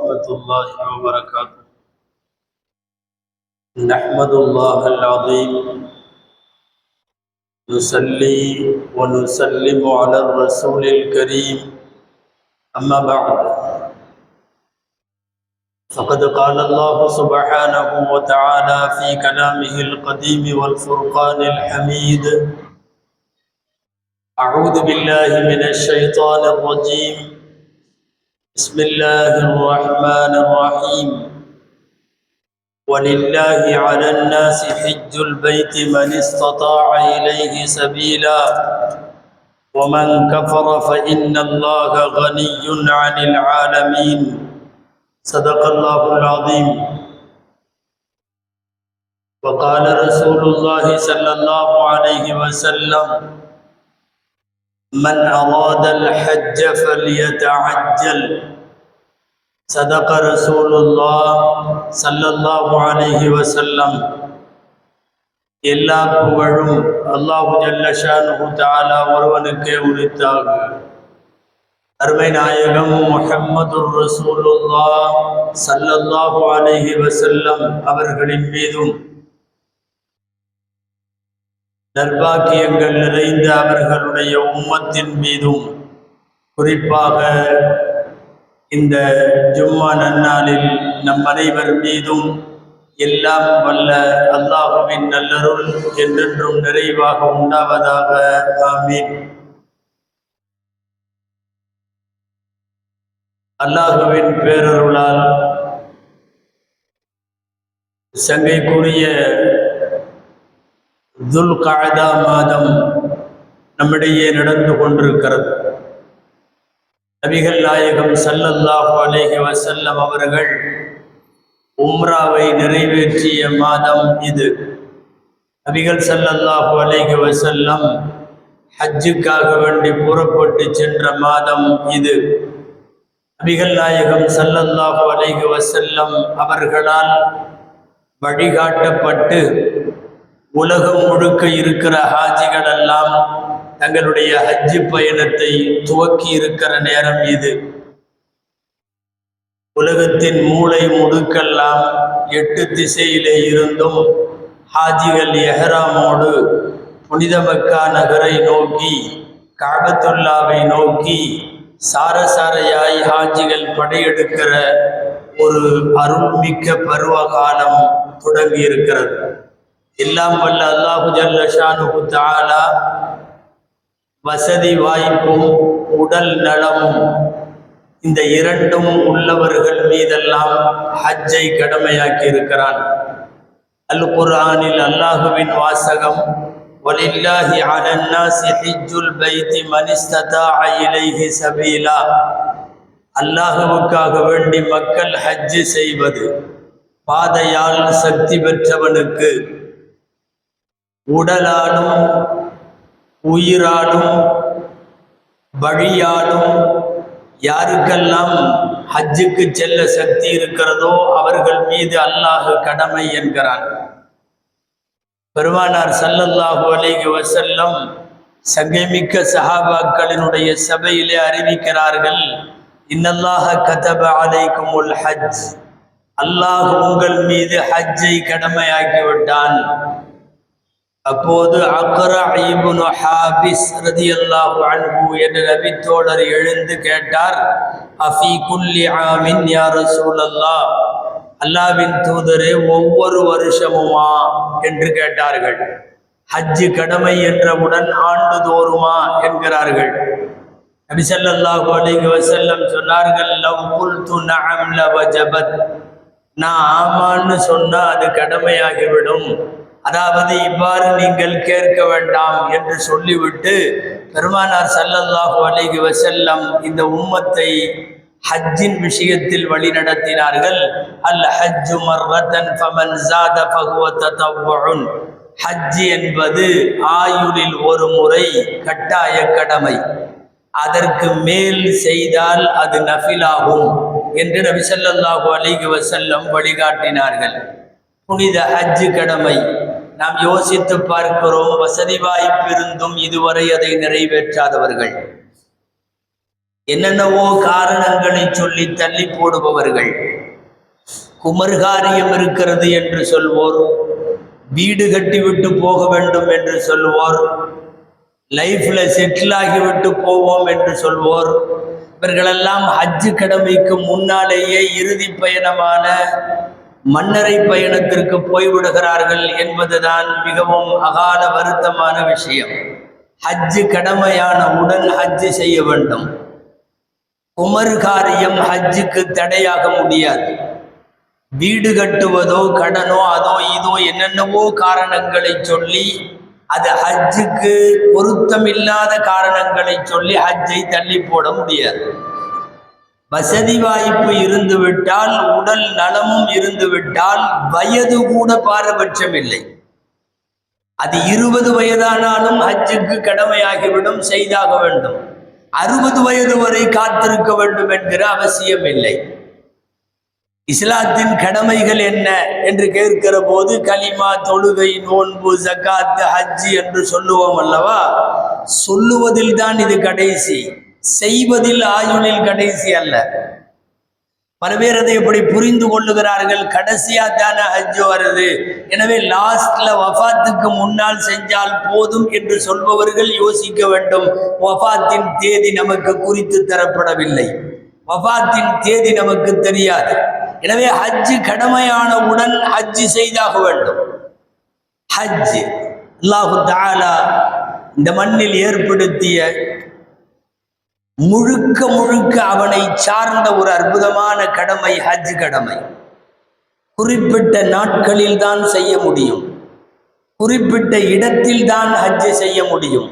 ورحمة الله وبركاته. نحمد الله العظيم، نصلي ونسلم على الرسول الكريم، أما بعد، فقد قال الله سبحانه وتعالى في كلامه القديم والفرقان الحميد: أعوذ بالله من الشيطان الرجيم، بسم الله الرحمن الرحيم. ولله على الناس حج البيت من استطاع إليه سبيلا ومن كفر فإن الله غني عن العالمين. صدق الله العظيم. وقال رسول الله صلى الله عليه وسلم: من أراد الحج فليتعجل. صدق رسول الله صلى الله عليه وسلم. எல்லா புகழும் அல்லாஹு ஜல்ல ஷானுஹு தஆலா ஒருவனுக்கே உரித்தாக. அருமை நாயகம் முஹம்மதுர் ரசூலுல்லாஹ் ஸல்லல்லாஹு அலைஹி வஸல்லம் அவர்களின் மீதும், நற்பாக்கியங்கள் நிறைந்த அவர்களுடைய உம்மத்தின் மீதும், குறிப்பாக இந்த ஜும்மா நன்னாளில் நம் அனைவர் மீதும் எல்லாம் வல்ல அல்லாஹுவின் நல்லருள் என்றென்றும் நிறைவாக உண்டாவதாக. ஆமீன். அல்லாஹுவின் பேரருளால் சங்கைக்குரிய துல் கஅதா மாதம் நம்மிடையே நடந்து கொண்டிருக்கிறது. நபிகள் நாயகம் ஸல்லல்லாஹு அலைஹி வஸல்லம் அவர்கள் உம்ராவை நிறைவேற்றிய மாதம் இது. நபிகள் ஸல்லல்லாஹு அலைஹி வஸல்லம் ஹஜ்ஜுக்காக வேண்டி புறப்பட்டு சென்ற மாதம் இது. நபிகள் நாயகம் ஸல்லல்லாஹு அலைஹி வஸல்லம் அவர்களால் வழிகாட்டப்பட்டு உலகம் முழுக்க இருக்கிற ஹாஜிகள் எல்லாம் தங்களுடைய ஹஜ்ஜு பயணத்தை துவக்கி இருக்கிற நேரம் இது. உலகத்தின் மூளை முடுக்கெல்லாம் 8 திசையிலே இருந்தும் ஹாஜிகள் எஹ்ராமோடு புனித மக்கா நகரை நோக்கி, கஅபத்துல்லாவை நோக்கி சாரசாரையாய் ஹாஜிகள் படையெடுக்கிற ஒரு அருள்மிக்க பருவ காலம் தொடங்கி இருக்கிறது. எல்லாம் வல்ல அல்லாஹு ஜல்ல ஷானுஹு தஆலா வசதி வாய்ப்பும் உடல் நலமும் இந்த இரண்டும் உள்ளவர்கள் மீதெல்லாம் ஹஜ்ஜை கடமையாக்கி இருக்கிறான். அல் குர்ஆனில் அல்லாஹுவின் வாசகம்: வலில்லாஹி அலன் நாஸி ஹஜ்ஜுல் பைத்தி மன் இஸ்ததாஅ இலைஹி சபீலா. அல்லாஹ்வுக்காக வேண்டி மக்கள் ஹஜ்ஜு செய்வது, பாதையால் சக்தி பெற்றவனுக்கு உடலாலும் உயிராலும் வழியாலும் யாருக்கெல்லாம் ஹஜ்ஜுக்கு செல்ல சக்தி இருக்கிறதோ அவர்கள் மீது அல்லாஹ் கடமை என்கிறான். பெருமானார் ஸல்லல்லாஹு அலைஹி வஸல்லம் சங்கைமிக்க சஹாபாக்களினுடைய சபையிலே அறிவிக்கிறார்கள்: இன்னல்லாஹ கதப அலைக்குமுல் ஹஜ். அல்லாஹ் உங்கள் மீது ஹஜ்ஜை கடமையாக்கிவிட்டான். அப்போது அக்ரா இப்னு ஹாபிஸ் ரலியல்லாஹு அன்ஹு என்ற நபி தோழர் எழுந்து கேட்டார்: அஃபீ குல்லி ஆமின் யா ரசூலல்லாஹ். அல்லாஹ்வின் தூதரே, ஒவ்வொரு வருஷமுமா என்று கேட்டார்கள். ஹஜ்ஜு கடமை என்றவுடன் ஆண்டுதோறுமா என்கிறார்கள். நபி ஸல்லல்லாஹு அலைஹி வஸல்லம் சொன்னார்கள்: லவ் குல்து நஅம் லவஜபத். நான் ஆமான்னு சொன்னா அது கடமையாகிவிடும். அதாவது இவ்வாறு நீங்கள் கேட்க வேண்டாம் என்று சொல்லிவிட்டு பெருமானார் ஸல்லல்லாஹு அலைஹி வஸல்லம் இந்த உம்மத்தை ஹஜ்ஜின் விஷயத்தில் வழி நடத்தினார்கள். அல் ஹஜ்ஜு மர்ரதன் ஃபமன் ஸாத ஃபஹுவ ததவ்வுன். ஹஜ் என்பது ஆயுளில் ஒரு முறை கட்டாய கடமை, அதற்கு மேல் செய்தால் அது நஃபிலாகும் என்று நபி ஸல்லல்லாஹு அலைஹி வஸல்லம் வழிகாட்டினார்கள். புனித ஹஜ் கடமை நாம் யோசித்து பார்க்கிறோம். வசதி வாய்ப்பிருந்தும் இதுவரை அதை நிறைவேற்றாதவர்கள், என்னென்னவோ காரணங்களை சொல்லி தள்ளி போடுபவர்கள், குமர்காரியம் இருக்கிறது என்று சொல்வோர், வீடு கட்டிவிட்டு போக வேண்டும் என்று சொல்வோர், லைஃப்ல செட்டில் ஆகிவிட்டு போவோம் என்று சொல்வோர், இவர்களெல்லாம் ஹஜ்ஜு கடமைக்கு முன்னாலேயே இறுதி பயணமான மன்னரை பயணத்திற்கு போய்விடுகிறார்கள் என்பதுதான் மிகவும் அகால வருத்தமான விஷயம். ஹஜ்ஜு கடமையானவுடன் ஹஜ்ஜு செய்ய வேண்டும். குமர் காரியம் ஹஜ்ஜுக்கு தடையாக முடியாது. வீடு கட்டுவதோ கடனோ அதோ இதோ என்னென்னவோ காரணங்களை சொல்லி, அது ஹஜ்ஜுக்கு பொருத்தமில்லாத காரணங்களை சொல்லி ஹஜ்ஜை தள்ளி போட முடியாது. வசதி வாய்ப்பு இருந்து விட்டால், உடல் நலமும் இருந்து விட்டால், வயது கூட பாரபட்சம் இல்லை. அது 20 வயதானாலும் ஹஜ்ஜுக்கு கடமையாகிவிடும், செய்தாக வேண்டும். 60 வயது வரை காத்திருக்க வேண்டும் என்கிற அவசியம் இல்லை. இஸ்லாத்தின் கடமைகள் என்ன என்று கேட்கிற போது கலிமா, தொழுகை, நோன்பு, ஜகாத், ஹஜ்ஜி என்று சொல்லுவோம் அல்லவா? சொல்லுவதில் தான் இது கடைசி, செய்வதில் ஆயுளில் கடைசி அல்ல. பல பேர் அதை எப்படி புரிந்து கொள்ளுகிறார்கள், கடைசியா தானே ஹஜ்ஜு வருது, எனவே லாஸ்ட்ல வஃபாத்துக்கு முன்னால் செஞ்சால் போதும் என்று சொல்பவர்கள் யோசிக்க வேண்டும். வஃபாத்தின் தேதி நமக்கு குறித்து தரப்படவில்லை, வஃபாத்தின் தேதி நமக்கு தெரியாது. எனவே ஹஜ்ஜு கடமையானவுடன் ஹஜ்ஜு செய்தாக வேண்டும். ஹஜ் அல்லாஹு தஆலா இந்த மண்ணில் ஏற்படுத்திய முழுக்க முழுக்க அவனை சார்ந்த ஒரு அற்புதமான கடமை ஹஜ் கடமை. குறிப்பிட்ட நாட்களில் தான் செய்ய முடியும், குறிப்பிட்ட இடத்தில் தான் ஹஜ் செய்ய முடியும்,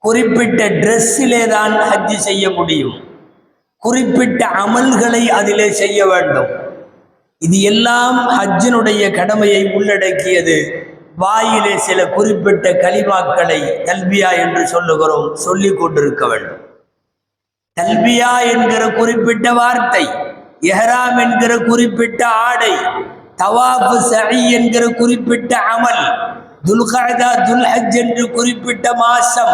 குறிப்பிட்ட ட்ரெஸ்ஸிலே தான் ஹஜ் செய்ய முடியும், குறிப்பிட்ட அமல்களை அதிலே செய்ய வேண்டும். இது எல்லாம் ஹஜ்ஜினுடைய கடமையை உள்ளடக்கியது. வாயிலே சில குறிப்பிட்ட கலிமாக்களை தல்பியா என்று சொல்லுகிறோம், சொல்லிக் கொண்டிருக்க வேண்டும். தல்பியா என்கிற குறிப்பிட்ட வார்த்தை, இஹ்ராம் என்கிற குறிப்பிட்ட ஆடை, தவாஃப் சஇ என்கிற குறிப்பிட்ட அமல், துல்கஅதா துல்ஹஜ் என்று குறிப்பிட்ட மாசம்,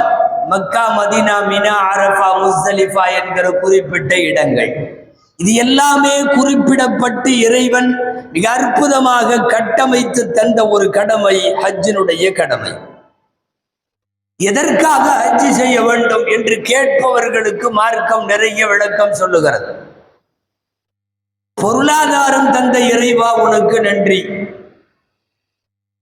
Mecca Medina Mina Arafah Muzdalifah என்கிற குறிப்பிட்ட இடங்கள், இது எல்லாமே குறிப்பிடப்பட்டு இறைவன் மிக அற்புதமாக கட்டமைத்து தந்த ஒரு கடமை ஹஜ்ஜினுடைய கடமை. எதற்காக ஹஜ் செய்ய வேண்டும் என்று கேட்பவர்களுக்கு மார்க்கம் நிறைய விளக்கம் சொல்லுகிறது. பொருளாதாரம் தந்த இறைவா உனக்கு நன்றி,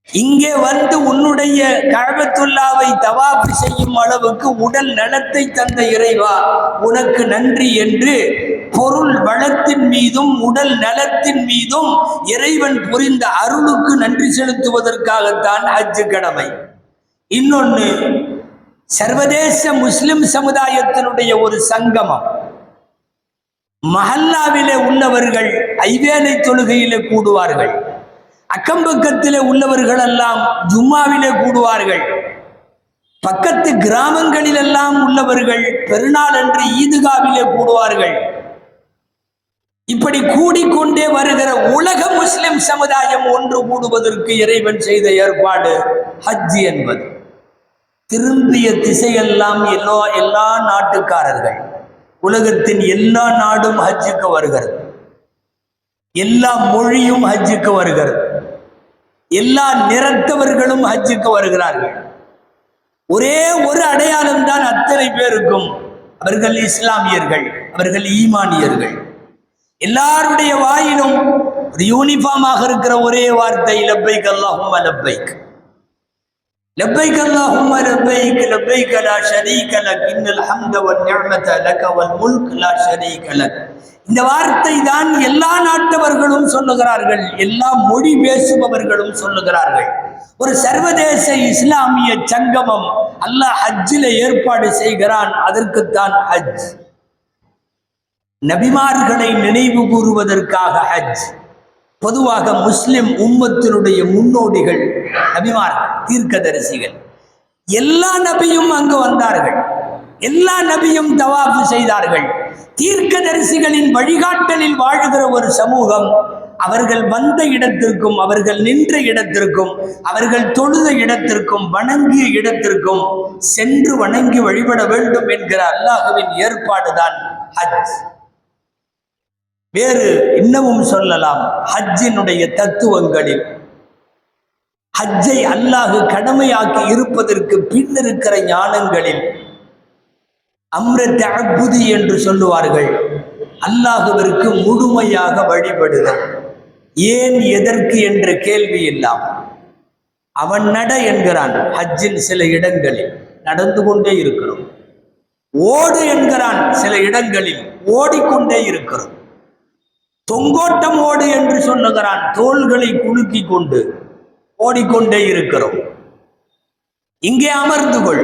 இங்கே வந்து உன்னுடைய கஅபத்துல்லாவை தவாஃப் செய்யும் அளவுக்கு உடல் நலத்தை தந்த இறைவா உனக்கு நன்றி என்று பொருள் வளத்தின் மீதும் உடல் நலத்தின் மீதும் இறைவன் புரிந்த அருளுக்கு நன்றி செலுத்துவதற்காகத்தான் ஹஜ் கடமை. இன்னொன்று, சர்வதேச முஸ்லிம் சமுதாயத்தினுடைய ஒரு சங்கமம். மஹல்லாவிலே உள்ளவர்கள் ஐவேளை தொழுகையிலே கூடுவார்கள், அக்கம்பக்கத்திலே உள்ளவர்கள் எல்லாம் ஜும்மாவிலே கூடுவார்கள், பக்கத்து கிராமங்களில் எல்லாம் உள்ளவர்கள் பெருநாள் அன்று ஈதுகாவிலே கூடுவார்கள். இப்படி கூடிக்கொண்டே வருகிற உலக முஸ்லிம் சமுதாயம் ஒன்று கூடுவதற்கு இறைவன் செய்த ஏற்பாடு ஹஜ் என்பது. திரும்பிய திசையெல்லாம் எல்லா நாட்டுக்காரர்கள், உலகத்தின் எல்லா நாடும் ஹஜ்ஜுக்கு வருகிறது, எல்லா மொழியும் ஹஜ்ஜுக்கு வருகிறது, எல்லா நிறத்தவர்களும் ஹஜ்ஜுக்கு வருகிறார்கள். ஒரே ஒரு அடையாளம் தான் அத்தனை பேருக்கும், அவர்கள் இஸ்லாமியர்கள், அவர்கள் ஈமானியர்கள். எல்லாருடைய வாயிலும் ஒரு யூனிஃபார்மாக இருக்கிற ஒரே வார்த்தை லப்பைக் அல்லாஹும்ம லப்பைக், லப்பைக் அல்லாஹும்ம லப்பைக், லப்பைக் லா ஷரீக லக், இன்னல் ஹம்த வன் நிஅமத லக வல் முல்க் லா ஷரீக லக். இந்த வார்த்தை தான் எல்லா நாட்டவர்களும் சொல்லுகிறார்கள், எல்லா மொழி பேசுபவர்களும் சொல்லுகிறார்கள். ஒரு சர்வதேச இஸ்லாமிய சங்கமம் அல்லாஹ் ஹஜ்ஜில் ஏற்பாடு செய்கிறான், அதற்குத்தான் ஹஜ். நபிமார்களை நினைவு கூறுவதற்காக ஹஜ். பொதுவாக முஸ்லிம் உம்மத்தினுடைய முன்னோடிகள் நபிமார்கள், தீர்க்கதரிசிகள். எல்லா நபியும் அங்கு வந்தார்கள், எல்லா நபியும் தவாஃப் செய்தார்கள். தீர்க்கதரிசிகளின் வழிகாட்டலில் வாழுகிற ஒரு சமூகம் அவர்கள் வந்த இடத்திற்கும் அவர்கள் நின்ற இடத்திற்கும் அவர்கள் தொழுத இடத்திற்கும் வணங்கிய இடத்திற்கும் சென்று வணங்கி வழிபட வேண்டும் என்கிற அல்லாஹ்வின் ஏற்பாடுதான் ஹஜ். வேறு இன்னமும் சொல்லலாம், ஹஜ்ஜினுடைய தத்துவங்களில் ஹஜ்ஜை அல்லாஹ் கடமையாக்கி இருப்பதற்கு பின்னிருக்கிற ஞானங்களில் அம்ர தஅப்புதி என்று சொல்லுவார்கள். அல்லாஹ்விற்கு முழுமையாக வழிபடுதல். ஏன் எதற்கு என்ற கேள்வி இல்லாமல் அவன் நட என்கிறான். ஹஜ்ஜின் சில இடங்களில் நடந்து கொண்டே இருக்கிறோம். ஓடு என்கிறான், சில இடங்களில் ஓடிக்கொண்டே இருக்கிறோம். தொங்கோட்டம் ஓடு என்று சொல்லுகிறான், தோள்களை குலுக்கி கொண்டு ஓடிக்கொண்டே இருக்கிறோம். இங்கே அமர்ந்து கொள்,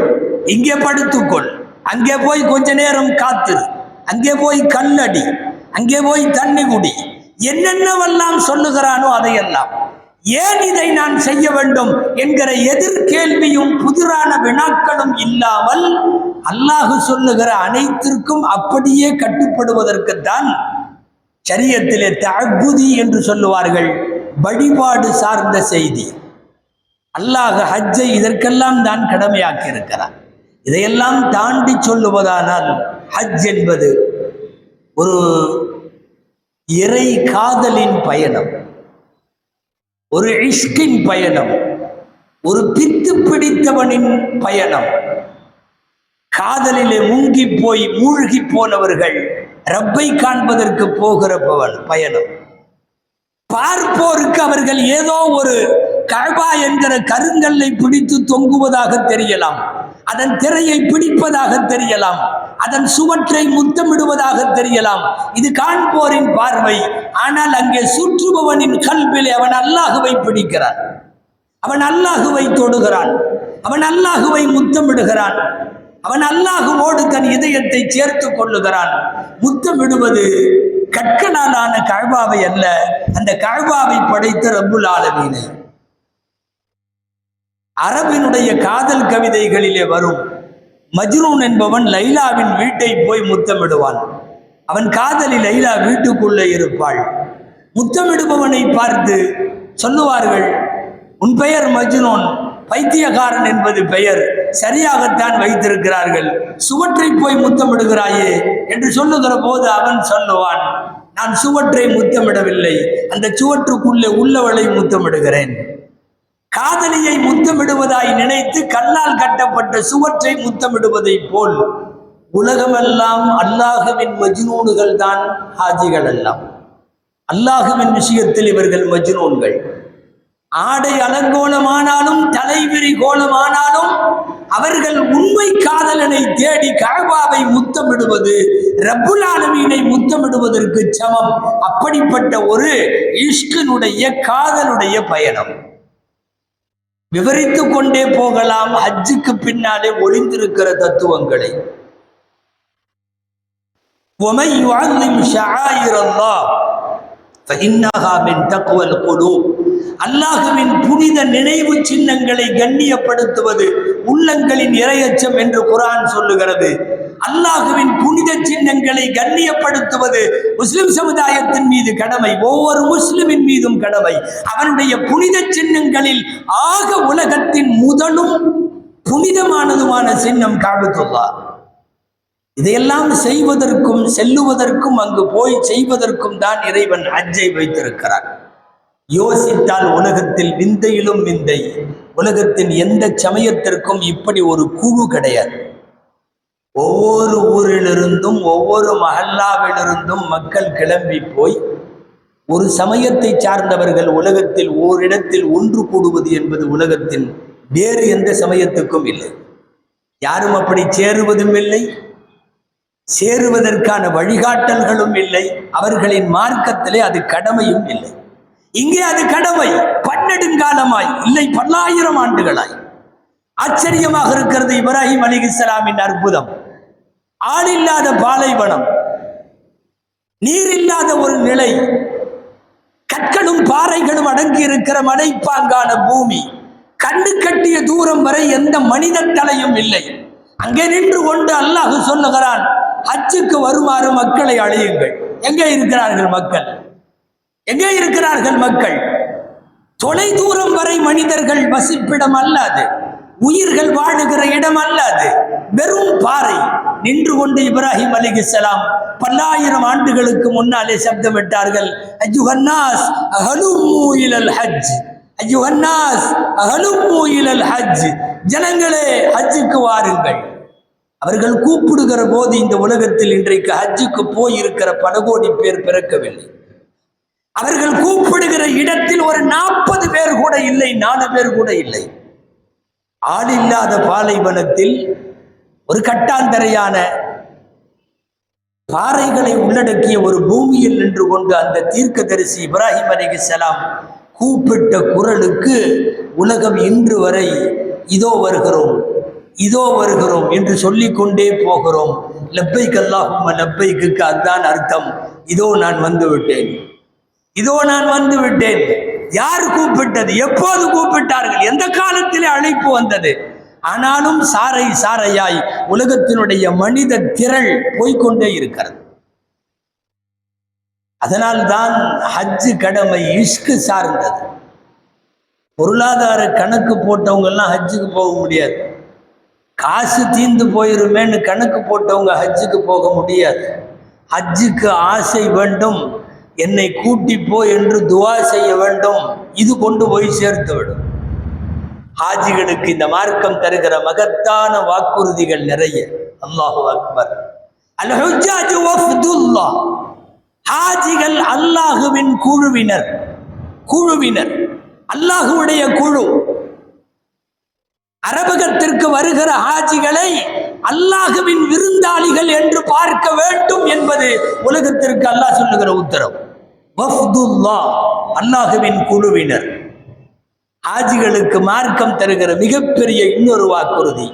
இங்கே படுத்துக்கொள், அங்கே போய் கொஞ்ச நேரம் காத்து, அங்கே போய் கல்லடி, அங்கே போய் தண்ணி குடி, என்னென்னவெல்லாம் சொல்லுகிறானோ அதையெல்லாம். ஏன் இதை நான் செய்ய வேண்டும் என்கிற எதிர்கேள்வியும் புதிரான வினாக்களும் இல்லாமல் அல்லாஹ் சொல்லுகிற அனைத்திற்கும் அப்படியே கட்டுப்படுவதற்குத்தான் ஷரியத்திலே தஅப்புதி என்று சொல்லுவார்கள், வழிபாடு சார்ந்த செய்தி. அல்லாஹ் ஹஜ்ஜை இதற்கெல்லாம் தான் கடமையாக்கி இருக்கிறார். இதையெல்லாம் தாண்டி சொல்லுவதானால் ஹஜ் என்பது ஒரு இறை காதலின் பயணம், ஒரு இஷ்கின் பயணம், ஒரு பித்து பிடித்தவனின் பயணம். காதலிலே மூழ்கி போய் மூழ்கி போனவர்கள் ரப்பை காண்பதற்கு போகிற பயணம். பார்ப்போருக்கு அவர்கள் ஏதோ ஒரு கஅபா என்கிற கருங்கல்லை பிடித்து தொங்குவதாக தெரியலாம், அதன் திரையை பிடிப்பதாக தெரியலாம், அதன் சுவற்றை முத்தமிடுவதாக தெரியலாம். இது காண்போரின் பார்வை. ஆனால் அங்கே சுற்றுபவனின் கல்விலே அவன் அல்லாஹுவை பிடிக்கிறான், அவன் அல்லாஹுவை தொடுகிறான், அவன் அல்லாஹுவை முத்தமிடுகிறான், அவன் அல்லாஹுவோடு தன் இதயத்தை சேர்த்து கொள்ளுகிறான். முத்தமிடுவது கற்களாலான கஅபாவை அல்ல, அந்த கஅபாவை படைத்த ரப்புல் ஆலமீனை. அரபினுடைய காதல் கவிதைகளிலே வரும், மஜ்னூன் என்பவன் லைலாவின் வீட்டை போய் முத்தமிடுவான். அவன் காதலி லைலா வீட்டுக்குள்ளே இருப்பாள். முத்தமிடுபவனை பார்த்து சொல்லுவார்கள், உன் பெயர் மஜ்னூன், பைத்தியக்காரன் என்பது பெயர், சரியாகத்தான் வைத்திருக்கிறார்கள், சுவற்றை போய் முத்தமிடுகிறாயே என்று சொல்லுகிற போது அவன் சொல்லுவான், நான் சுவற்றை முத்தமிடவில்லை, அந்த சுவற்றுக்குள்ளே உள்ளவளை முத்தமிடுகிறேன். காதலியை முத்தமிடுவதாய் நினைத்து கல்லால் கட்டப்பட்ட சுவற்றை முத்தமிடுவதை போல் உலகமெல்லாம் அல்லாஹுவின் மஜ்னூன்கள் தான் ஹாஜிகள் எல்லாம். அல்லாஹுவின் விஷயத்தில் இவர்கள் மஜ்னூன்கள். ஆடை அலங்கோலமானாலும் தலைவிரி கோலமானாலும் அவர்கள் உண்மை காதலனை தேடி கஅபாவை முத்தமிடுவது ரப்புல் ஆலமீனை முத்தமிடுவதற்கு சமம். அப்படிப்பட்ட ஒரு இஷ்கினுடைய காதலுடைய பயணம். விவரித்து கொண்டே போகலாம் ஹஜ்ஜுக்கு பின்னாலே ஒளிந்திருக்கிற தத்துவங்களை. وَمَنْ يُعَظِّمْ شَعَائِرَ اللَّهِ فَإِنَّهَا مِنْ تَقْوَى الْقُلُوبِ. அல்லாஹுவின் புனித நினைவு சின்னங்களை கண்ணியப்படுத்துவது உள்ளங்களின் இறையச்சம் என்று குர்ஆன் சொல்லுகிறது. அல்லாஹுவின் புனித சின்னங்களை கண்ணியப்படுத்துவது முஸ்லிம் சமுதாயத்தின் மீது கடமை, ஒவ்வொரு முஸ்லிமின் மீதும் கடமை. அவனுடைய புனித சின்னங்களில் ஆக உலகத்தின் முதலும் புனிதமானதுமான சின்னம் காபத்துல்லாஹ். இதையெல்லாம் செய்வதற்கும் செல்லுவதற்கும் அங்கு போய் செய்வதற்கும் தான் இறைவன் ஹஜ்ஜை வைத்திருக்கிறார். யோசித்தால் உலகத்தில் விந்தையிலும் விந்தை. உலகத்தின் எந்த சமயத்திற்கும் இப்படி ஒரு குழு கிடையாது. ஒவ்வொரு ஊரிலிருந்தும் ஒவ்வொரு மஹல்லாவிலிருந்தும் மக்கள் கிளம்பி போய் ஒரு சமயத்தை சார்ந்தவர்கள் உலகத்தில் ஓரிடத்தில் ஒன்று கூடுவது என்பது உலகத்தின் வேறு எந்த சமயத்துக்கும் இல்லை. யாரும் அப்படி சேருவதும் இல்லை, சேருவதற்கான வழிகாட்டல்களும் இல்லை. அவர்களின் மார்க்கத்திலே அது கடமையும் இல்லை. இங்கே அது கடமை, பன்னெடுங்காலமாய் இல்லை, பல்லாயிரம் ஆண்டுகளாய். ஆச்சரியமாக இருக்கிறது இப்ராஹிம் அலைஹிஸ்ஸலாமின் அற்புதம். ஆளில்லாத பாலைவனம், நீரில்லாத ஒரு நிலை, கற்களும் பாறைகளும் அடங்கி இருக்கிற மலைப்பாங்கான பூமி, கண்டு கட்டிய தூரம் வரை எந்த மனித தலையும் இல்லை. அங்கே நின்று கொண்டு அல்லாஹ் சொல்லுகிறான், ஹஜ்ஜுக்கு வருமாறு மக்களை அழையுங்கள். எங்கே இருக்கிறார்கள் மக்கள்? எங்கே இருக்கிறார்கள் மக்கள்? தொலை தூரம் வரை மனிதர்கள் வசிப்பிடம் அல்லது, உயிர்கள் வாழுகிற இடம் அல்லது, வெறும் பாறை. நின்று கொண்டு இப்ராஹிம் அலைஹிஸ்ஸலாம் பல்லாயிரம் ஆண்டுகளுக்கு முன்னாலே சப்தமிட்டார்கள், அய்யுஹன்னாஸ் அஹலும்மு இலல் ஹஜ், அய்யுஹன்னாஸ் அஹலும்மு இலல் ஹஜ், ஜனங்களே ஹஜ்ஜுக்கு வாருங்கள். அவர்கள் கூப்பிடுகிற போது இந்த உலகத்தில் இன்றைக்கு ஹஜ்ஜுக்கு போயிருக்கிற பல கோடி பேர் பிறக்கவில்லை. அவர்கள் கூப்பிடுகிற இடத்தில் ஒரு 40 பேர் கூட இல்லை, 4 பேர் கூட இல்லை. ஆள் இல்லாத பாலைவனத்தில் ஒரு கட்டாந்தரையான பாறைகளை உள்ளடக்கிய ஒரு பூமியில் நின்று கொண்டு அந்த தீர்க்கதரிசி இப்ராஹிம் அலைஹிஸ்ஸலாம் கூப்பிட்ட குரலுக்கு உலகம் இன்று வரை இதோ வருகிறோம், இதோ வருகிறோம் என்று சொல்லிக்கொண்டே போகிறோம். லப்பைக் அல்லாஹும்ம லப்பைக்கு அதுதான் அர்த்தம். இதோ நான் வந்து விட்டேன், இதோ நான் வந்து விட்டேன். யார் கூப்பிட்டது? எப்போது கூப்பிட்டார்கள்? எந்த காலத்திலே அழைப்பு வந்தது? ஆனாலும் சாறை சாறையாய் உலகத்தினுடைய மனித திரள் போய்கொண்டே இருக்கிறது. அதனால்தான் ஹஜ்ஜு கடமை இஷ்கு சார்ந்தது. பொருளாதார கணக்கு போட்டவங்க எல்லாம் ஹஜ்ஜுக்கு போக முடியாது. காசு தீர்ந்து போயிருமேன்னு கணக்கு போட்டவங்க ஹஜ்ஜுக்கு போக முடியாது. ஹஜ்ஜுக்கு ஆசை வேண்டும், என்னை கூட்டி போ என்று துவா செய்ய வேண்டும். இது கொண்டு போய் சேர்த்து விடும். ஹாஜிகளுக்கு இந்த மார்க்கம் தருகிற மகத்தான வாக்குறுதிகள் நிறைய. அல்லாஹு அக்பர். அல் ஹுஜ்ஜாஜு வஃப்துல்லாஹ், ஹாஜிகள் அல்லாஹுவின் குழுவினர், குழுவினர், அல்லாஹுடைய குழு. அரபகத்திற்கு வருகிற ஹாஜிகளை அல்லாஹுவின் விருந்தாளிகள் என்று பார்க்க வேண்டும் என்பது உலகத்திற்கு அல்லாஹ் சொல்லுகிற உத்தரவு. வஃப்துல்லாஹ், அல்லாஹுவின் குழுவினர். ஹாஜிகளுக்கு மார்க்கம் தருகிற மிகப்பெரிய இன்னொரு வாக்குறுதி,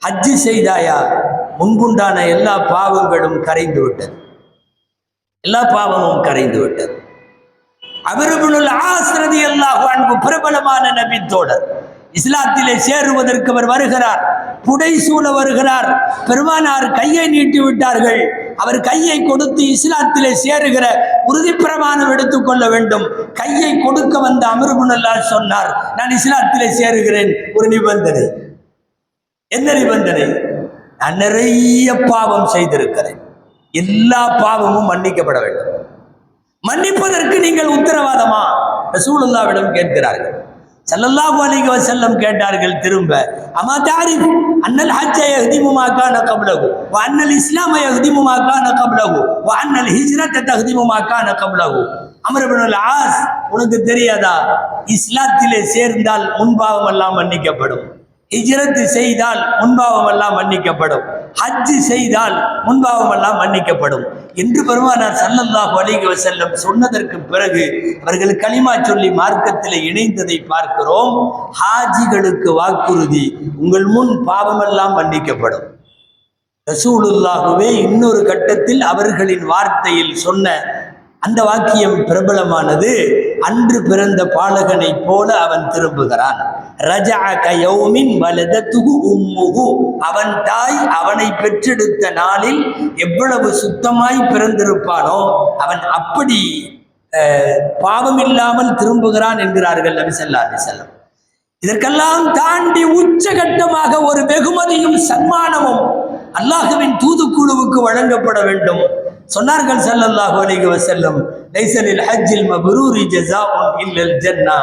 ஹஜ்ஜு செய்தாயா முன்புண்டான எல்லா பாவங்களும் கரைந்து விட்டது, எல்லா பாவமும் கரைந்து விட்டது. அம்ர் இப்னுல் ஆஸ் ரலியல்லாஹு அன்ஹு பிரபலமான நபி தோழர். இஸ்லாத்திலே சேருவதற்கு அவர் வருகிறார், புடைசூழ வருகிறார். பெருமானார் கையை நீட்டி விட்டார்கள். அவர் கையை கொடுத்து இஸ்லாத்திலே சேருகிற உறுதி பிரமாணம் எடுத்துக்கொள்ள வேண்டும். கையை கொடுக்க வந்த அம்ர் இப்னுல் ஆஸ் சொன்னார், நான் இஸ்லாத்திலே சேருகிறேன், ஒரு நிபந்தனை. என்ன நிபந்தனை? நான் நிறைய பாவம் செய்திருக்கிறேன், எல்லா பாவமும் மன்னிக்கப்பட வேண்டும். மன்னிப்பதற்கு நீங்கள் உத்தரவாதமா? ரசூலுல்லாஹ்விடம் கேட்கிறார்கள். ஸல்லல்லாஹு அலைஹி வஸல்லம் கேட்டார்கள் திரும்ப, அமா தாரிஃப் அன்னல் ஹஜ்ஜ யஹ்திமு மா கான கப்லஹு வ அன்னல் இஸ்லாம யஹ்திமு மா கான கப்லஹு வ அன்னல் ஹிஜ்ரத தஹ்திமு மா கான கப்லஹு. அம்ர் இப்னுல் ஆஸ், உனக்கு தெரியாதா, இஸ்லாத்திலே சேர்ந்தால் முன்பாவம் எல்லாம் மன்னிக்கப்படும், ஹிஜ்ரத் செய்தால் முன்பாவம் எல்லாம் மன்னிக்கப்படும், ஹஜ் செய்தால் முன்பாவம் எல்லாம் மன்னிக்கப்படும் என்று பெருமானார் ஸல்லல்லாஹு அலைஹி வஸல்லம் சொன்னதற்கு பிறகு அவர்கள் கலிமா சொல்லி மார்க்கத்தில் இணைந்ததை பார்க்கிறோம். ஹாஜிகளுக்கு வாக்குறுதி, உங்கள் முன் பாவமெல்லாம் மன்னிக்கப்படும். ரசூலுல்லாஹுவே இன்னொரு கட்டத்தில் அவர்களின் வார்த்தையில் சொன்ன அந்த வாக்கியம் பிரபலமானது, அன்று பிறந்த பாலகனை போல அவன் திரும்புகிறான். ரஜஅக யௌமின் வலதத்துஹு உம்முஹு, அவன் தாய் அவனை பெற்றெடுத்த நாளில் எவ்வளவு சுத்தமாய் பிறந்திருப்பானோ அவன் அப்படி பாவம் இல்லாமல் திரும்புகிறான் என்கிறார்கள் நபி ஸல்லல்லாஹு அலைஹி வஸல்லம். இதற்கெல்லாம் தாண்டி உச்சகட்டமாக ஒரு வெகுமதியும் சன்மானமும் அல்லாஹ்வின் தூதுக்குழுவுக்கு வழங்கப்பட வேண்டும். சொன்னார்கள் ஸல்லல்லாஹு அலைஹி வஸல்லம், லைஸ லில் ஹஜ்ஜில் மப்ரூரி ஜஸாஉன் இல்லல் ஜன்னah.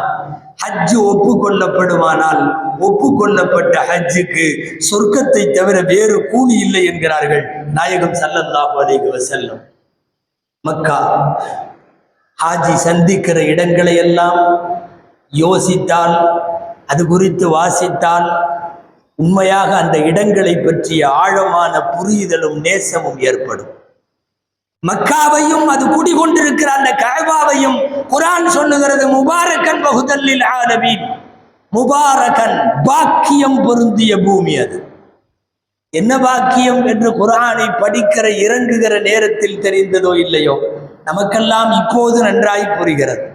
ஹஜ் ஒப்புக்கொள்ளப்படுமானால் ஒப்புக்கொள்ளப்பட்ட ஹஜ்ஜுக்கு சொர்க்கத்தை தவிர வேறு கூலி இல்லை என்கிறார்கள் நாயகம் ஸல்லல்லாஹு அலைஹி வஸல்லம். மக்கா ஹாஜி சந்திக்கிற இடங்களை எல்லாம் யோசித்தால், அது குறித்து வாசித்தால் உண்மையாக அந்த இடங்களை பற்றிய ஆழமான புரிதலும் நேசமும் ஏற்படும். மக்காவையும் அது குடிகொண்டிருக்கிற அந்த கஅபாவையும் குர்ஆன் சொல்லுகிறது, முபாரக்கன் வஹுதல்லில் ஆலமீன். முபாரக்கன், பாக்கியம் பொருந்திய பூமி. அது என்ன பாக்கியம் என்று குர்ஆனை படிக்கிற இறங்குகிற நேரத்தில் தெரிந்ததோ இல்லையோ, நமக்கெல்லாம் இப்போது நன்றாய் புரிகிறது.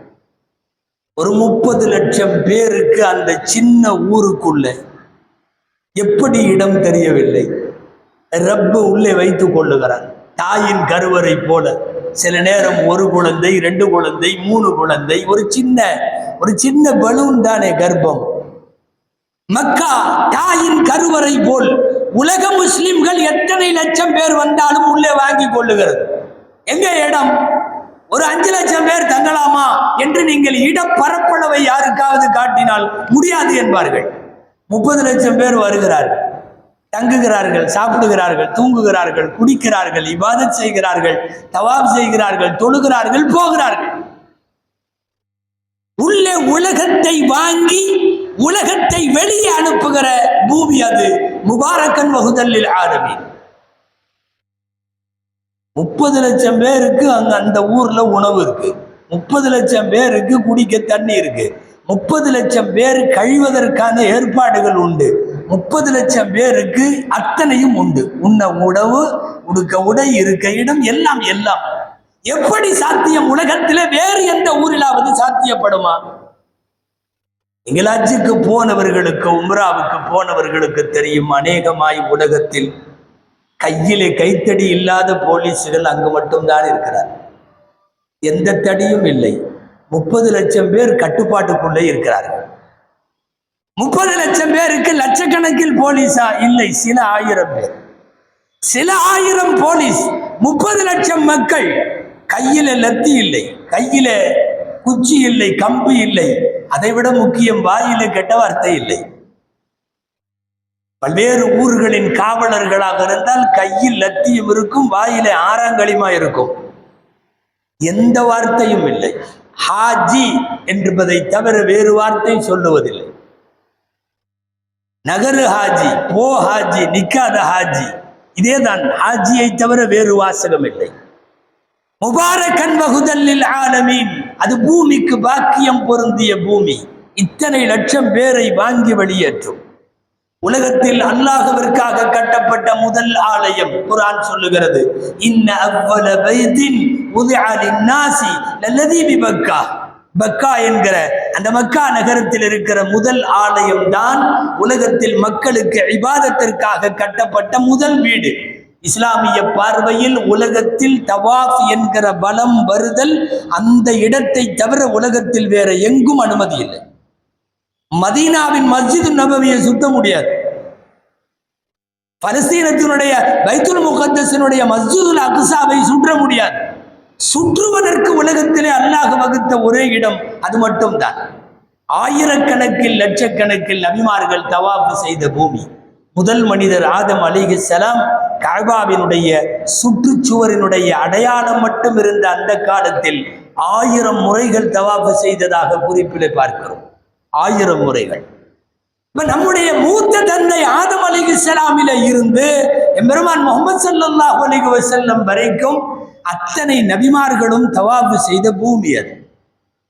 ஒரு 30 லட்சம் பேருக்கு அந்த சின்ன ஊருக்குள்ள எப்படி இடம் தெரியவில்லை. ரப்பு உள்ளே வைத்துக் கொள்ளுகிறான், தாயின் கருவறை போல. சில நேரம் ஒரு குழந்தை, 2 குழந்தை, 3 குழந்தை, ஒரு சின்ன பலூன் தானே கர்ப்பம். மக்கா தாயின் கருவறை போல் உலக முஸ்லிம்கள் எத்தனை லட்சம் பேர் வந்தாலும் உள்ளே வாங்கி கொள்ளுகிறது. எங்க இடம்? ஒரு 5 லட்சம் பேர் தங்கலாமா என்று நீங்கள் இட பரப்பளவை யாருக்காவது காட்டினால் முடியாது என்பார்கள். 30 லட்சம் பேர் வருகிறார்கள், தங்குகிறார்கள், சாப்பிடுகிறார்கள், தூங்குகிறார்கள், குடிக்கிறார்கள், இபாதத் செய்கிறார்கள், தவாப் செய்கிறார்கள், தொழுகிறார்கள், போகிறார்கள். உள்ளே உலகத்தை வாங்கி உலகத்தை வெளியே அனுப்புகிற பூமி அது. முபாரக்கன் வகுதல்லில் ஆரம்பி 30 லட்சம் பேருக்கு அந்த ஊர்ல உணவு இருக்கு, 30 லட்சம் பேருக்கு குடிக்க தண்ணி இருக்கு, 30 லட்சம் பேர் கழிவதற்கான ஏற்பாடுகள் உண்டு, 30 லட்சம் பேருக்கு அத்தனையும் உண்டு. உண்ண உணவு, உடுக்க உடை, இருக்க இடம், எல்லாம் எல்லாம். எப்படி சாத்தியம்? உலகத்திலே வேறு எந்த ஊரிலாவது சாத்தியப்படுமா? ஹஜ்ஜுக்கு போனவர்களுக்கு, உம்ராவுக்கு போனவர்களுக்கு தெரியும். அநேகமாய் உலகத்தில் கையிலே கைத்தடி இல்லாத போலீஸ்கள் அங்கு மட்டும்தான் இருக்கிறார். எந்த தடியும் இல்லை. 30 லட்சம் பேர் கட்டுப்பாட்டுக்குள்ளே இருக்கிறார்கள். 30 லட்சம் பேருக்கு லட்சக்கணக்கில் போலீஸா? இல்லை, சில 1000 பேர், சில 1000 போலீஸ். 30 லட்சம் மக்கள். கையில லத்தி இல்லை, கையில குச்சி இல்லை, கம்பி இல்லை. அதைவிட முக்கியம், வாயில கெட்ட வார்த்தை இல்லை. பல்வேறு ஊர்களின் காவலர்களாக இருந்தால் கையில் லத்தியும் இருக்கும், வாயில ஆறாங்களிமா இருக்கும். எந்த வார்த்தையும் இல்லை. ஹாஜி என்பதை தவிர வேறு வார்த்தை சொல்லுவதில்லை. நகரு ஹாஜி, போ ஹாஜி, நிக்காத ஹாஜி, இதேதான். ஹாஜியை தவிர வேறு வாசகம் இல்லை. முபாரக்கன் வகுதல்லில் ஆலமீன், அது பூமிக்கு பாக்கியம் பொருந்திய பூமி. இத்தனை லட்சம் பேரை வாங்கி வெளியேற்றும். உலகத்தில் அல்லாஹ்விற்காக கட்டப்பட்ட முதல் ஆலயம் குர்ஆன் சொல்லுகிறது, இன்ன அவ்வல பைத்தின் உதிஅ லின்னாஸி லல்லதி பிமக்கா. மக்கா என்கிற அந்த மக்கா நகரத்தில் இருக்கிற முதல் ஆலயம் தான் உலகத்தில் மக்களுக்கு இபாதத்திற்காக கட்டப்பட்ட முதல் வீடு. இஸ்லாமிய பார்வையில் உலகத்தில் தவாஃப் என்கிற பலம் வருதல் அந்த இடத்தை தவிர உலகத்தில் வேற எங்கும் அனுமதி இல்லை. மதீனாவின் மஸ்ஜிது நபவியை சுத்த முடியாது. பலஸ்தீனத்தினுடைய பைத்துல் முகத்தஸினுடைய மஸ்ஜிதுல் அக்ஸாவை சுற்ற முடியாது. சுற்றுவதற்கு உலகத்திலே அல்லாஹ் வகுத்த ஒரே இடம் அது மட்டும்தான். ஆயிரக்கணக்கில் லட்சக்கணக்கில் நபிமார்கள் தவாஃப் செய்த பூமி. முதல் மனிதர் ஆதம் அலைஹிஸ்ஸலாம் கஅபாவினுடைய சுற்றுச்சுவரினுடைய அடையாளம் மட்டும் இருந்த அந்த காலத்தில் 1000 முறைகள் தவாஃப் செய்ததாக குறிப்பிலே பார்க்கிறோம். 1000 முறைகள். இப்ப நம்முடைய மூத்த தந்தை ஆதம் அலைஹிஸ்ஸலாமில இருந்து எம்பெருமான் முஹம்மது ஸல்லல்லாஹு அலைஹி வஸல்லம் வரைக்கும் அத்தனை நபிமார்களும் தவாஃப் செய்த பூமி அது.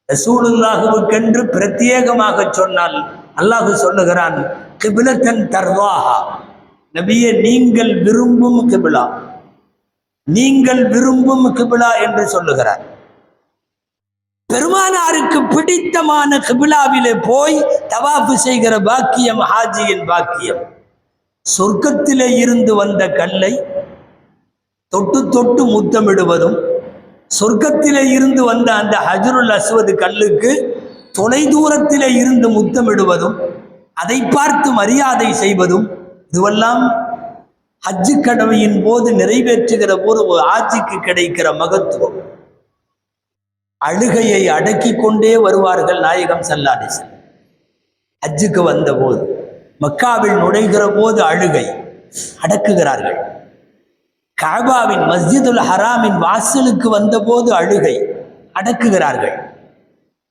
ரசூலுல்லாஹுவுக்கென்று பிரத்யேகமாக சொன்னால் அல்லாஹ் சொல்லுகிறான், கிபிலத்தன் தர்வாஹா, நபியே நீங்கள் விரும்பும் கிபிலா, நீங்கள் விரும்பும் கிபிலா என்று சொல்லுகிறார். பெருமானாருக்கு பிடித்தமான கிபிலாவிலே போய் தவாஃப் செய்கிற பாக்கியம் ஹாஜியின் பாக்கியம். சொர்க்கத்திலே இருந்து வந்த கல்லை தொட்டு தொட்டு முத்தமிடுவதும், சொர்க்கத்திலே இருந்து வந்த அந்த ஹஜ்ருல் அஸ்வத் கல்லுக்கு தொலை தூரத்திலே இருந்து முத்தமிடுவதும், அதை பார்த்து மரியாதை செய்வதும், இதுவெல்லாம் ஹஜ்ஜு கடமையின் போது நிறைவேற்றுகிற போது ஹாஜிக்கு கிடைக்கிற மகத்துவம். அழுகையை அடக்கி கொண்டே வருவார்கள் நாயகம் ஸல்லல்லாஹு அலைஹி வஸல்லம். ஹஜ்ஜுக்கு வந்த போது, மக்காவில் நுழைகிற போது அழுகை அடக்குகிறார்கள். கஅபாவின் மஸ்ஜிதுல் ஹராமின் வாசலுக்கு வந்த போது அழுகை அடக்குகிறார்கள்.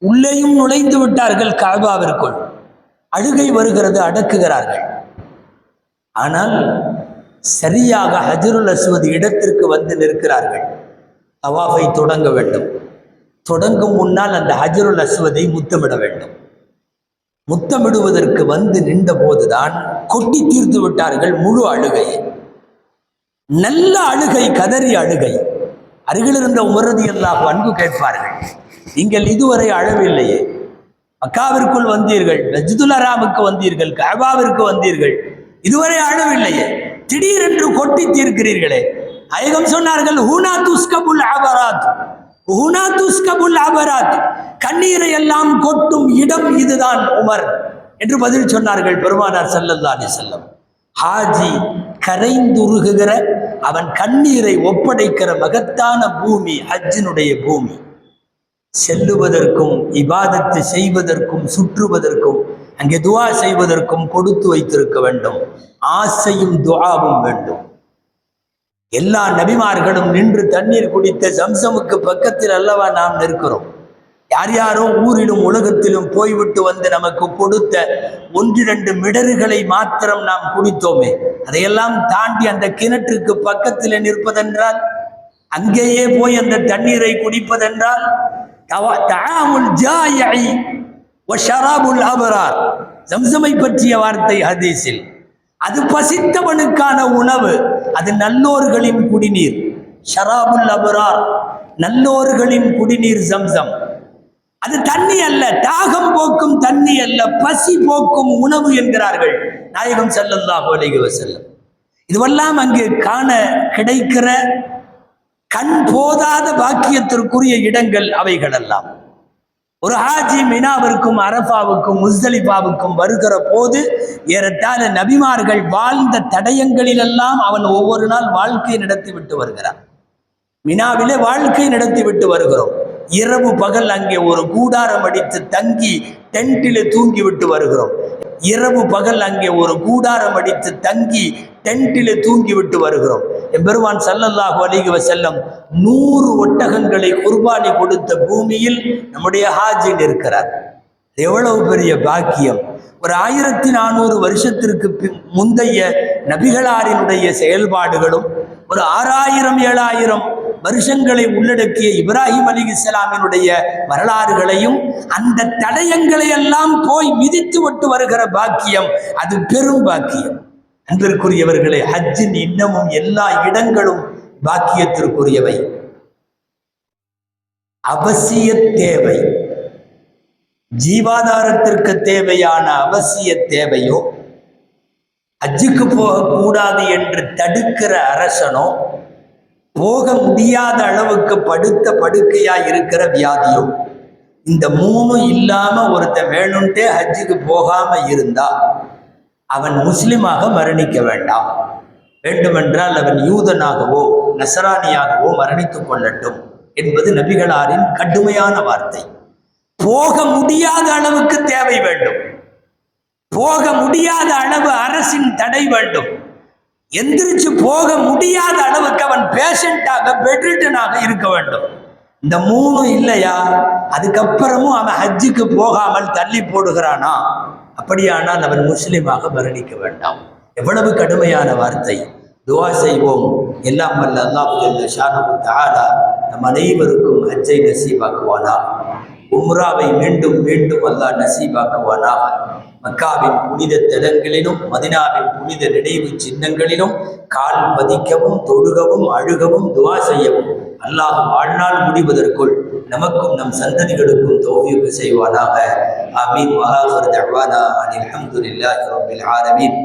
உள்ளேயும் நுழைந்து விட்டார்கள் கஅபாவிற்குள், அழுகை வருகிறது, அடக்குகிறார்கள். ஆனால் சரியாக ஹஜ்ருல் அஸ்வத் இடத்திற்கு வந்து நிற்கிறார்கள். தவாஃபை தொடங்க வேண்டும். தொடங்கும் முன்னால் அந்த ஹஜ்ருல் அஸ்வதை முத்தமிட வேண்டும். முத்தமிடுவதற்கு வந்து நின்ற போதுதான் கொட்டி தீர்த்து விட்டார்கள் முழு அழுகையை. நல்ல அழுகை, கதறி அழுகை. அருகில் இருந்த உமர் ரலியல்லாஹு அன்ஹு கேட்பார்கள், நீங்கள் இதுவரை அழவில்லையே, மக்காவிற்குள் வந்தீர்கள், மஸ்ஜிதுல் ஹராமுக்கு வந்தீர்கள், கஅபாவிற்கு வந்தீர்கள், இதுவரை அழவில்லையே, திடீரென்று கொட்டி தீர்க்கிறீர்களே, நாயகம் சொன்னார்கள், ஹுனா துஸ்கபுல் அபராத், ஹுனா துஸ்கபுல் அபராத், கண்ணீரை எல்லாம் கொட்டும் இடம் இதுதான் உமர் என்று பதில் சொன்னார்கள் பெருமானார் ஸல்லல்லாஹு அலைஹி வஸல்லம். ஹாஜி கரைந்துருகுகிற, அவன் கண்ணீரை ஒப்படைக்கிற மகத்தான பூமி ஹஜ்ஜினுடைய பூமி. செல்லுவதற்கும் இபாதத்து செய்வதற்கும் சுற்றுவதற்கும் அங்கே துஆ செய்வதற்கும் கொடுத்து வைத்திருக்க வேண்டும். ஆசையும் துஆவும் வேண்டும். எல்லா நபிமார்களும் நின்று தண்ணீர் குடித்த ஜம்சமுக்கு பக்கத்தில் அல்லவா நாம் நிற்கிறோம். யார் யாரோ ஊரிலும் உலகத்திலும் போய்விட்டு வந்து நமக்கு கொடுத்த 1-2 மிடறுகளை மாத்திரம் நாம் குடித்தோமே, அதையெல்லாம் தாண்டி அந்த கிணற்றுக்கு பக்கத்தில் நிற்பதென்றால், அங்கேயே போய் அந்த தண்ணீரை குடிப்பதென்றால், தஆமுல் ஜாயிஇ வ ஷராபுல் அபரார், ஜம்சமை பற்றிய வார்த்தை ஹதீஸில். அது பசித்தவனுக்கான உணவு, அது நல்லோர்களின் குடிநீர். ஷராபுல் அபரார், நல்லோர்களின் குடிநீர் ஜம்சம். அது தண்ணி அல்ல, தாகம் போக்கும் தண்ணி அல்ல, பசி போக்கும் உணவு என்கிறார்கள் நாயகம் ஸல்லல்லாஹு அலைஹி வஸல்லம். இதுவெல்லாம் அங்கே காண கிடைக்கிற கண் போதாத பாக்கியத்திற்குரிய இடங்கள் அவைகள் எல்லாம். ஒரு ஹாஜி மினாவிற்கும் அரஃபாவுக்கும் முஸ்தலிஃபாவுக்கும் வருகிற போது ஏறத்தாழ நபிமார்கள் வாழ்ந்த தடயங்களிலெல்லாம் அவன் ஒவ்வொரு நாள் வாழ்க்கை நடத்தி விட்டு வருகிறான். மினாவிலே வாழ்க்கை நடத்தி விட்டு வருகிறோம். இரவு பகல் அங்கே ஒரு கூடாரம் அடித்து தங்கி டென்ட்டிலே தூங்கி விட்டு வருகிறோம். இரவு பகல் அங்கே ஒரு கூடாரம் அடித்து தங்கி டென்ட்டிலே தூங்கி விட்டு வருகிறோம். எம்பெருமான் ஸல்லல்லாஹு அலைஹி வஸல்லம் 100 ஒட்டகங்களை குர்பானி கொடுத்த பூமியில் நம்முடைய ஹாஜி நிற்கிறார். எவ்வளவு பெரிய பாக்கியம்! ஒரு 1400 வருஷத்திற்கு முந்தைய நபிகளாரினுடைய செயல்பாடுகளும், ஒரு 6000-7000 வருஷங்களை உள்ளடக்கிய இப்ராஹிம் அலைஹிஸ்ஸலாமினுடைய வரலாறுகளையும், அந்த தடயங்களை எல்லாம் போய் மிதித்து விட்டு வருகிற பாக்கியம், அது பெரும் பாக்கியம். அன்பிற்குரியவர்களே, ஹஜ்ஜின் இன்னமும் எல்லா இடங்களும் பாக்கியத்திற்குரியவை. அவசிய தேவை, ஜீவாதாரத்திற்கு தேவையான அவசிய தேவையோ, ஹஜ்ஜுக்கு போகக்கூடாது என்று தடுக்கிற அரசனோ, போக முடியாத அளவுக்கு படுத்த படுக்கையா இருக்கிற வியாதியோ, இந்த 3 இல்லாம ஒருத்தன் வேணும்ட்டே ஹஜ்ஜுக்கு போகாம இருந்தா அவன் முஸ்லிமாக மரணிக்க வேண்டாம். வேண்டுமென்றால் அவன் யூதனாகவோ நசரானியாகவோ மரணித்துக் கொள்ளட்டும் என்பது நபிகளாரின் கடுமையான வார்த்தை. போக முடியாத அளவுக்கு தேவை வேண்டும், போக முடியாத அளவு அரசின் தடை வேண்டும். எந்திரிச்சு போக முடியாத அளவுக்கு அவன் பேஷண்டாக பெட்ரிட்டனாக இருக்க வேண்டும். இந்த 3 இல்லையா, அதுக்கப்புறமும் அவன் ஹஜ்ஜுக்கு போகாமல் தள்ளி போடுகிறானா, அப்படியானால் அவன் முஸ்லிமாக மரணிக்க வேண்டாம். எவ்வளவு கடுமையான வார்த்தை! துஆ செய்வோம். எல்லாம் வல்ல அல்லாஹ் ஜல்ல ஷானஹு தஆலா நம் அனைவருக்கும் ஹஜ்ஜை நசீபாக்குவானா, உம்ராவை மீண்டும் மீண்டும் அல்லாஹ் நசீபாக்குவானாக. மக்காவின் புனித தலங்களிலும் மதினாவின் புனித நினைவு சின்னங்களிலும் கால் பதிக்கவும் தொழுகவும் அழுகவும் துஆ செய்யவும் அல்லாஹ் வாழ்நாள் முடிவதற்குள் நமக்கும் நம் சந்ததிகளுக்கும் தௌஃபீக் செய்வானாக. ஆமீன். வஆகிரு தஅவானா அனில் ஹம்துலில்லாஹி ரப்பில் ஆலமீன்.